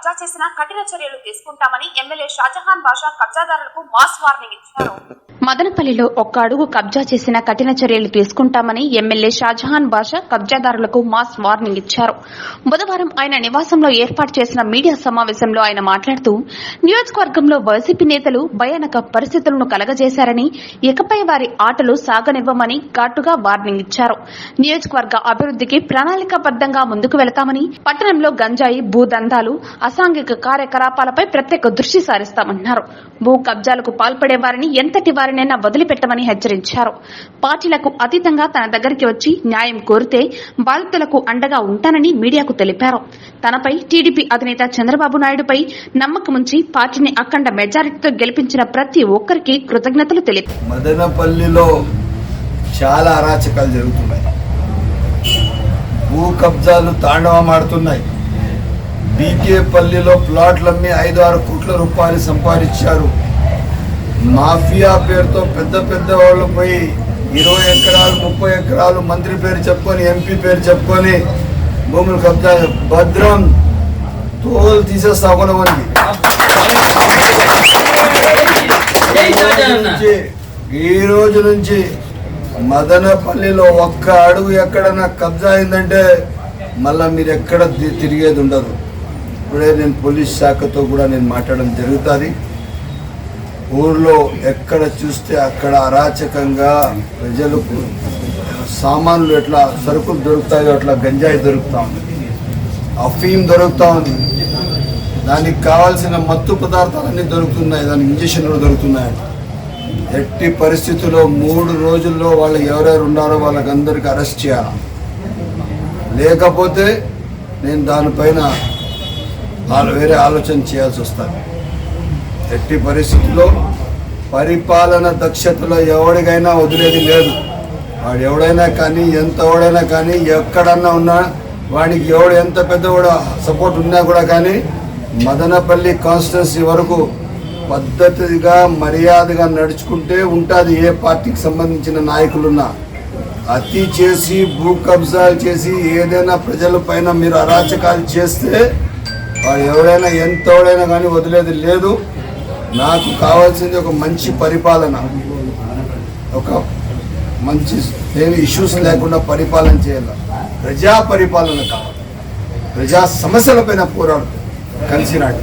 కబ్జా చేసిన కఠిన చర్యలు తీసుకుంటామని ఎమ్మెల్యే షాజహాన్ బాషా కబ్జాదారులకు మాస్ వార్నింగ్ ఇచ్చారు. మదనపల్లిలో ఒక్క అడుగు కబ్జా చేసిన కఠిన చర్యలు తీసుకుంటామని ఎమ్మెల్యే షాజహాన్ బాషా కబ్జాదారులకు మాస్ వార్నింగ్ ఇచ్చారు. బుధవారం ఆయన నివాసంలో ఏర్పాటు చేసిన మీడియా సమావేశంలో ఆయన మాట్లాడుతూ నియోజకవర్గంలో వైసీపీ నేతలు భయానక పరిస్థితులను కలగజేశారని ఇకపై వారి ఆటలు సాగనివ్వమని ఘాటుగా వార్నింగ్ ఇచ్చారు. నియోజకవర్గ అభివృద్ధికి ప్రణాళికాబద్దంగా ముందుకు వెళతామని, పట్టణంలో గంజాయి, భూదందాలు, అసాంఘిక కార్యకలాపాలపై ప్రత్యేక దృష్టి సారిస్తామన్నారు. భూ కబ్జాలకు పాల్పడే వారిని ఎంతటి వారినైనా వదిలిపెట్టమని హెచ్చరించారు. పార్టీలకు అతీతంగా తన దగ్గరికి వచ్చి న్యాయం కోరితే బాధితులకు అండగా ఉంటానని మీడియాకు తెలిపారు. తనపై టీడీపీ అధినేత చంద్రబాబు నాయుడుపై నమ్మకముంచి పార్టీని అఖండ మెజారిటీతో గెలిపించిన ప్రతి ఒక్కరికి కృతజ్ఞతలు తెలిపారు. మదనపల్లిలో చాలా అరాచకాలు జరుగుతున్నాయి. భూ కబ్జాలు తాండవమాడుతున్నాయి. బీకేపల్లిలో ప్లాట్లన్నీ 5-6 కోట్ల రూపాయలు సంపాదించారు. మాఫియా పేరుతో పెద్ద పెద్ద వాళ్ళు పోయి 20 ఎకరాలు 30 ఎకరాలు మంత్రి పేరు చెప్పుకొని, ఎంపీ పేరు చెప్పుకొని భూములు కబ్జా. భద్రం తోలు తీసేస్తా కొనవని ఈ రోజు నుంచి మదనపల్లిలో ఒక్క అడుగు ఎక్కడన్నా కబ్జా అయిందంటే మళ్ళా మీరు ఎక్కడ తిరిగేది ఉండదు. ఇప్పుడే నేను పోలీస్ శాఖతో కూడా నేను మాట్లాడడం జరుగుతుంది. ఊర్లో ఎక్కడ చూస్తే అక్కడ అరాచకంగా ప్రజలకు సామాన్లు ఎట్లా సరుకులు దొరుకుతాయో అట్లా గంజాయి దొరుకుతా ఉంది, అఫీమ్ దొరుకుతా ఉంది, దానికి కావాల్సిన మత్తు పదార్థాలన్నీ దొరుకుతున్నాయి, దానికి ఇంజక్షన్లు దొరుకుతున్నాయి. ఎట్టి పరిస్థితుల్లో 3 రోజుల్లో వాళ్ళు ఎవరెవరు ఉన్నారో వాళ్ళకందరికీ అరెస్ట్ చేయాలి. లేకపోతే నేను దానిపైన వేరే ఆలోచన చేయాల్సి వస్తుంది. ఎట్టి పరిస్థితుల్లో పరిపాలన దక్షతలో ఎవరికైనా వదిలేది లేదు. వాడు ఎవడైనా కానీ, ఎంత ఎవడైనా కానీ, ఎక్కడన్నా ఉన్నా వాడికి ఎవడు ఎంత పెద్దవాడు సపోర్ట్ ఉన్నా కూడా కానీ మదనపల్లి కాన్స్టిట్యున్సీ వరకు పద్ధతిగా మర్యాదగా నడుచుకుంటే ఉంటుంది. ఏ పార్టీకి సంబంధించిన నాయకులున్నా అతి చేసి భూ కబ్జాలు చేసి ఏదైనా ప్రజల పైన మీరు అరాచకాలు చేస్తే వాడు ఎవడైనా ఎంత ఎవడైనా కానీ వదిలేది లేదు. నాకు కావాల్సింది ఒక మంచి పరిపాలన, ఒక మంచి ఏమి ఇష్యూస్ లేకుండా పరిపాలన చేయాలి. ప్రజా పరిపాలన కావాలి. ప్రజా సమస్యలపైన పోరాడు కలిసినాడు.